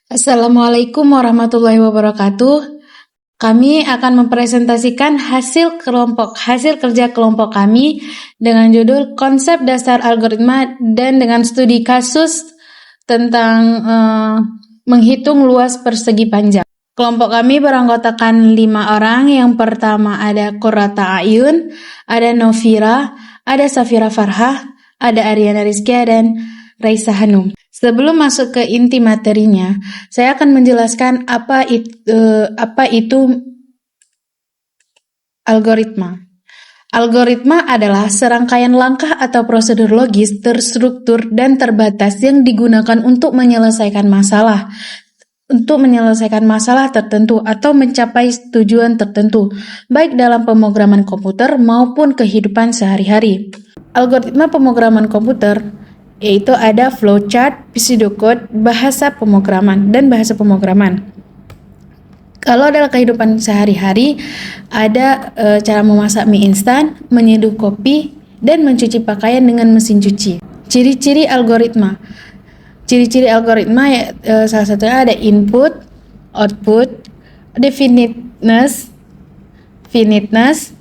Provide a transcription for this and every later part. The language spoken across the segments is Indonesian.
Assalamualaikum warahmatullahi wabarakatuh. Kami akan mempresentasikan hasil kerja kelompok kami dengan judul Konsep Dasar Algoritma dan dengan studi kasus tentang menghitung luas persegi panjang. Kelompok kami beranggotakan 5 orang. Yang pertama ada Qurrata Ayun, ada Novira, ada Safira Farhah, ada Ariana Rizkia, dan Raisa Hanum. Sebelum masuk ke inti materinya, saya akan menjelaskan apa itu algoritma. Algoritma adalah serangkaian langkah atau prosedur logis terstruktur dan terbatas yang digunakan untuk menyelesaikan masalah tertentu atau mencapai tujuan tertentu, baik dalam pemrograman komputer maupun kehidupan sehari-hari. Algoritma pemrograman komputer yaitu ada flowchart, pseudocode, bahasa pemrograman, dan bahasa pemrograman. Kalau dalam kehidupan sehari-hari, ada cara memasak mie instan, menyeduh kopi, dan mencuci pakaian dengan mesin cuci. Ciri-ciri algoritma. Ciri-ciri algoritma salah satunya ada input, output, definiteness, finiteness,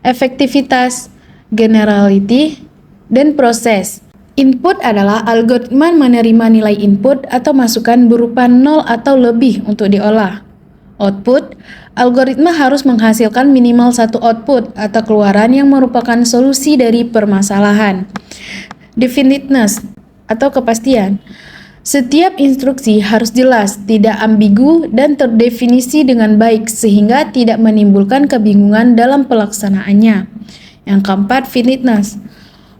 efektivitas, generality, dan proses. Input adalah algoritma menerima nilai input atau masukan berupa 0 atau lebih untuk diolah. Output, algoritma harus menghasilkan minimal satu output atau keluaran yang merupakan solusi dari permasalahan. Definiteness atau kepastian. Setiap instruksi harus jelas, tidak ambigu, dan terdefinisi dengan baik sehingga tidak menimbulkan kebingungan dalam pelaksanaannya. Yang keempat, finiteness.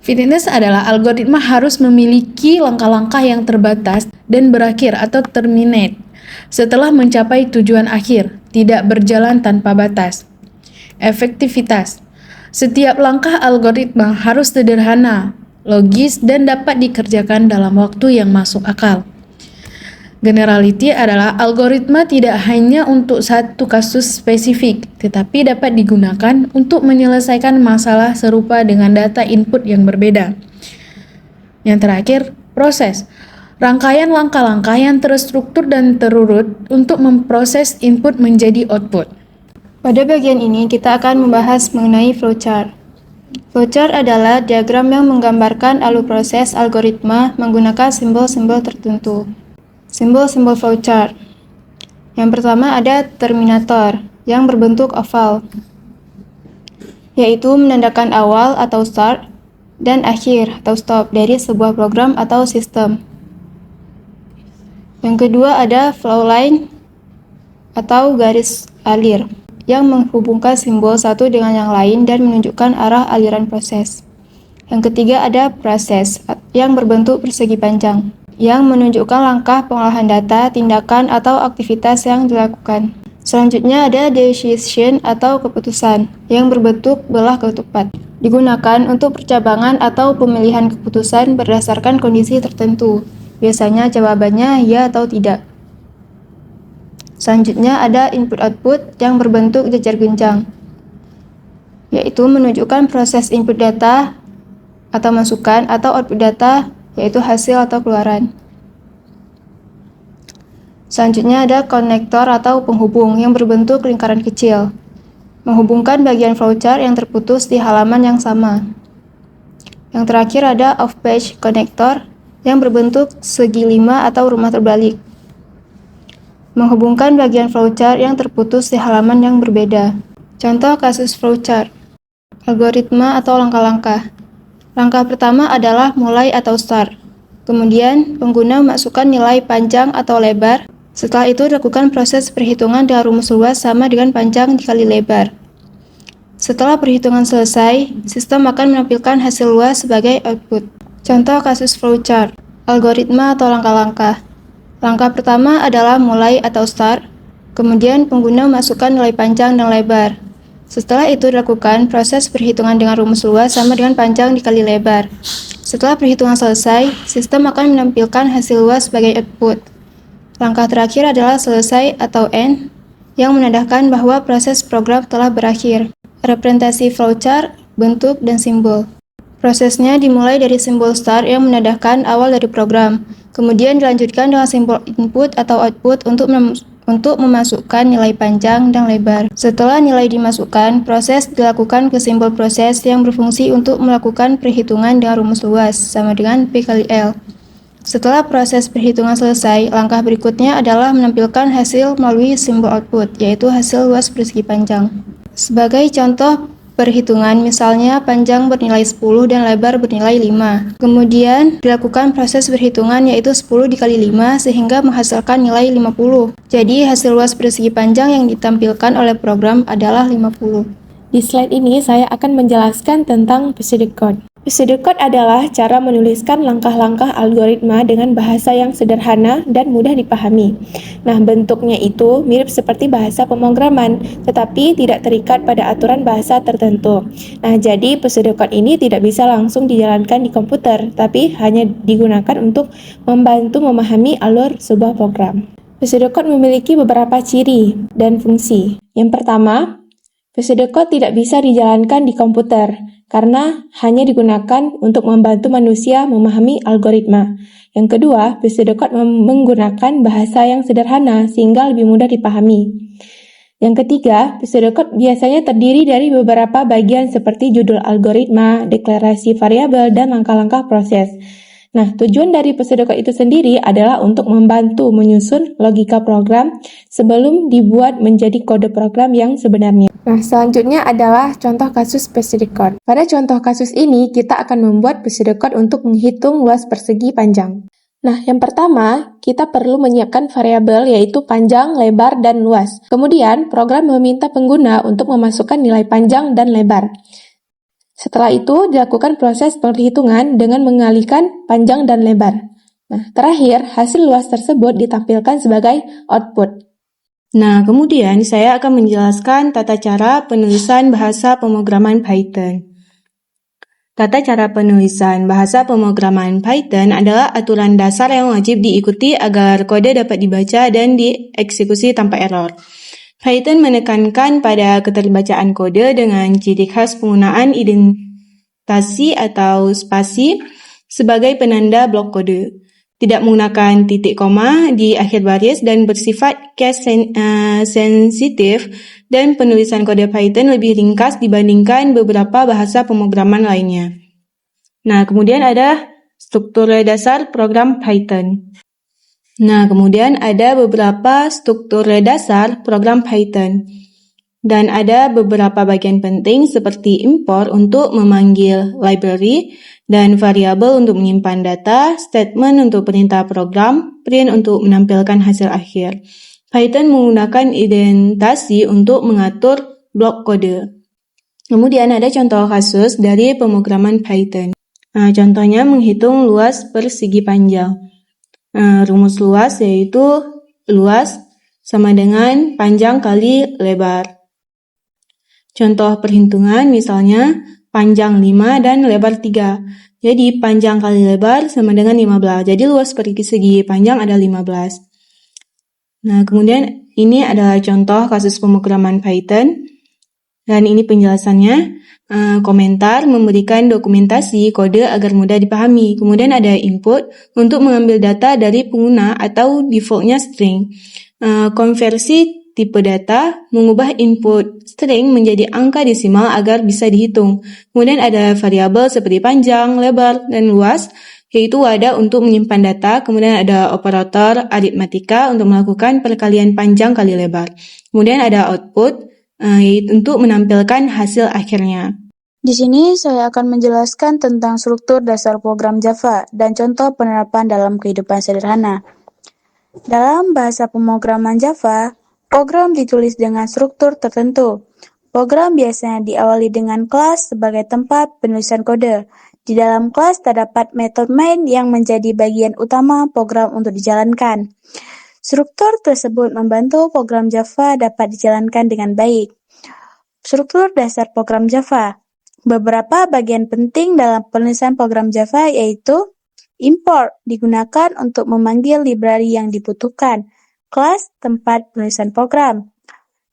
Finiteness adalah algoritma harus memiliki langkah-langkah yang terbatas dan berakhir atau terminate setelah mencapai tujuan akhir, tidak berjalan tanpa batas. Efektivitas. Setiap langkah algoritma harus sederhana, logis, dan dapat dikerjakan dalam waktu yang masuk akal. Generality adalah algoritma tidak hanya untuk satu kasus spesifik, tetapi dapat digunakan untuk menyelesaikan masalah serupa dengan data input yang berbeda. Yang terakhir, proses. Rangkaian langkah-langkah yang terstruktur dan terurut untuk memproses input menjadi output. Pada bagian ini, kita akan membahas mengenai flowchart. Flowchart adalah diagram yang menggambarkan alur proses algoritma menggunakan simbol-simbol tertentu. Simbol-simbol flowchart. Yang pertama ada terminator yang berbentuk oval, yaitu menandakan awal atau start dan akhir atau stop dari sebuah program atau sistem. Yang kedua ada flowline atau garis alir yang menghubungkan simbol satu dengan yang lain dan menunjukkan arah aliran proses. Yang ketiga ada proses yang berbentuk persegi panjang yang menunjukkan langkah pengolahan data, tindakan, atau aktivitas yang dilakukan. Selanjutnya ada decision atau keputusan yang berbentuk belah ketupat. Digunakan untuk percabangan atau pemilihan keputusan berdasarkan kondisi tertentu. Biasanya jawabannya ya atau tidak. Selanjutnya ada input-output yang berbentuk jejer genjang, yaitu menunjukkan proses input data atau masukan atau output data, yaitu hasil atau keluaran. Selanjutnya ada konektor atau penghubung yang berbentuk lingkaran kecil, menghubungkan bagian flowchart yang terputus di halaman yang sama. Yang terakhir ada off-page connector yang berbentuk segi 5 atau rumah terbalik, menghubungkan bagian flowchart yang terputus di halaman yang berbeda. Contoh kasus flowchart. Algoritma atau langkah-langkah. Langkah pertama adalah mulai atau start. Kemudian, pengguna memasukkan nilai panjang atau lebar. Setelah itu, dilakukan proses perhitungan dengan rumus luas sama dengan panjang dikali lebar. Setelah perhitungan selesai, sistem akan menampilkan hasil luas sebagai output. Contoh kasus flowchart. Algoritma atau langkah-langkah. Langkah pertama adalah mulai atau start. Kemudian, pengguna memasukkan nilai panjang dan lebar. Setelah itu dilakukan proses perhitungan dengan rumus luas sama dengan panjang dikali lebar. Setelah perhitungan selesai, sistem akan menampilkan hasil luas sebagai output. Langkah terakhir adalah selesai atau end, yang menandakan bahwa proses program telah berakhir. Representasi flowchart, bentuk, dan simbol. Prosesnya dimulai dari simbol start yang menandakan awal dari program. Kemudian dilanjutkan dengan simbol input atau output untuk memasukkan nilai panjang dan lebar. Setelah nilai dimasukkan, proses dilakukan ke simbol proses yang berfungsi untuk melakukan perhitungan dengan rumus luas, sama dengan P kali L. Setelah proses perhitungan selesai, langkah berikutnya adalah menampilkan hasil melalui simbol output, yaitu hasil luas persegi panjang. Sebagai contoh perhitungan, misalnya panjang bernilai 10 dan lebar bernilai 5. Kemudian dilakukan proses perhitungan yaitu 10 dikali 5 sehingga menghasilkan nilai 50. Jadi hasil luas persegi panjang yang ditampilkan oleh program adalah 50. Di slide ini saya akan menjelaskan tentang pseudocode. Pseudocode adalah cara menuliskan langkah-langkah algoritma dengan bahasa yang sederhana dan mudah dipahami. Nah, bentuknya itu mirip seperti bahasa pemrograman, tetapi tidak terikat pada aturan bahasa tertentu. Nah, jadi pseudocode ini tidak bisa langsung dijalankan di komputer, tapi hanya digunakan untuk membantu memahami alur sebuah program. Pseudocode memiliki beberapa ciri dan fungsi. Yang pertama, pseudocode tidak bisa dijalankan di komputer karena hanya digunakan untuk membantu manusia memahami algoritma. Yang kedua, pseudocode menggunakan bahasa yang sederhana sehingga lebih mudah dipahami. Yang ketiga, pseudocode biasanya terdiri dari beberapa bagian seperti judul algoritma, deklarasi variabel, dan langkah-langkah proses. Nah, tujuan dari pseudocode itu sendiri adalah untuk membantu menyusun logika program sebelum dibuat menjadi kode program yang sebenarnya. Nah, selanjutnya adalah contoh kasus pseudocode. Pada contoh kasus ini, kita akan membuat pseudocode untuk menghitung luas persegi panjang. Nah, yang pertama, kita perlu menyiapkan variabel yaitu panjang, lebar, dan luas. Kemudian, program meminta pengguna untuk memasukkan nilai panjang dan lebar. Setelah itu, dilakukan proses perhitungan dengan mengalihkan panjang dan lebar. Nah, terakhir, hasil luas tersebut ditampilkan sebagai output. Nah, kemudian saya akan menjelaskan tata cara penulisan bahasa pemrograman Python. Tata cara penulisan bahasa pemrograman Python adalah aturan dasar yang wajib diikuti agar kode dapat dibaca dan dieksekusi tanpa error. Python menekankan pada keterbacaan kode dengan ciri khas penggunaan indentasi atau spasi sebagai penanda blok kode, tidak menggunakan titik koma di akhir baris dan bersifat case sensitif, dan penulisan kode Python lebih ringkas dibandingkan beberapa bahasa pemrograman lainnya. Nah, kemudian ada struktur dasar program Python. Nah, kemudian ada beberapa struktur dasar program Python. Dan ada beberapa bagian penting seperti import untuk memanggil library, dan variabel untuk menyimpan data, statement untuk perintah program, print untuk menampilkan hasil akhir. Python menggunakan indentasi untuk mengatur blok kode. Kemudian ada contoh kasus dari pemrograman Python. Nah, contohnya menghitung luas persegi panjang. Rumus luas yaitu luas sama dengan panjang kali lebar. Contoh perhitungan misalnya panjang 5 dan lebar 3. Jadi panjang kali lebar sama dengan 15. Jadi luas persegi panjang ada 15. Nah, kemudian ini adalah contoh kasus pemrograman Python. Dan ini penjelasannya. Komentar memberikan dokumentasi kode agar mudah dipahami. Kemudian ada input untuk mengambil data dari pengguna atau defaultnya string. Konversi tipe data mengubah input string menjadi angka desimal agar bisa dihitung. Kemudian ada variabel seperti panjang, lebar, dan luas, yaitu wadah untuk menyimpan data. Kemudian ada operator aritmatika untuk melakukan perkalian panjang kali lebar. Kemudian ada output yaitu untuk menampilkan hasil akhirnya. Di sini saya akan menjelaskan tentang struktur dasar program Java dan contoh penerapan dalam kehidupan sederhana. Dalam bahasa pemrograman Java, program ditulis dengan struktur tertentu. Program biasanya diawali dengan kelas sebagai tempat penulisan kode. Di dalam kelas terdapat metode main yang menjadi bagian utama program untuk dijalankan. Struktur tersebut membantu program Java dapat dijalankan dengan baik. Struktur dasar program Java. Beberapa bagian penting dalam penulisan program Java yaitu import digunakan untuk memanggil library yang dibutuhkan. Kelas tempat penulisan program.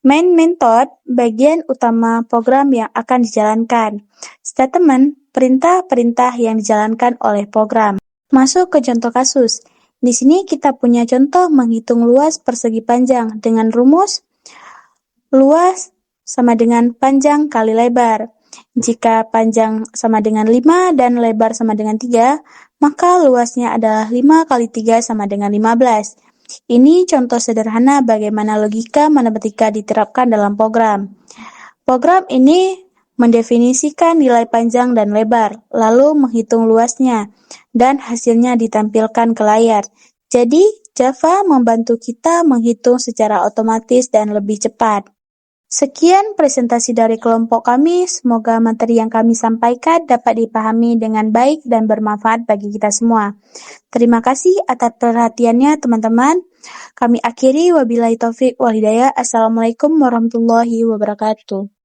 Main method bagian utama program yang akan dijalankan. Statement perintah-perintah yang dijalankan oleh program. Masuk ke contoh kasus. Di sini kita punya contoh menghitung luas persegi panjang dengan rumus luas sama dengan panjang kali lebar. Jika panjang sama dengan 5 dan lebar sama dengan 3, maka luasnya adalah 5 kali 3 sama dengan 15. Ini contoh sederhana bagaimana logika matematika diterapkan dalam program. Program ini mendefinisikan nilai panjang dan lebar, lalu menghitung luasnya, dan hasilnya ditampilkan ke layar. Jadi, Java membantu kita menghitung secara otomatis dan lebih cepat. Sekian presentasi dari kelompok kami, semoga materi yang kami sampaikan dapat dipahami dengan baik dan bermanfaat bagi kita semua. Terima kasih atas perhatiannya teman-teman. Kami akhiri, wabillahi taufik wal hidayah. Assalamualaikum warahmatullahi wabarakatuh.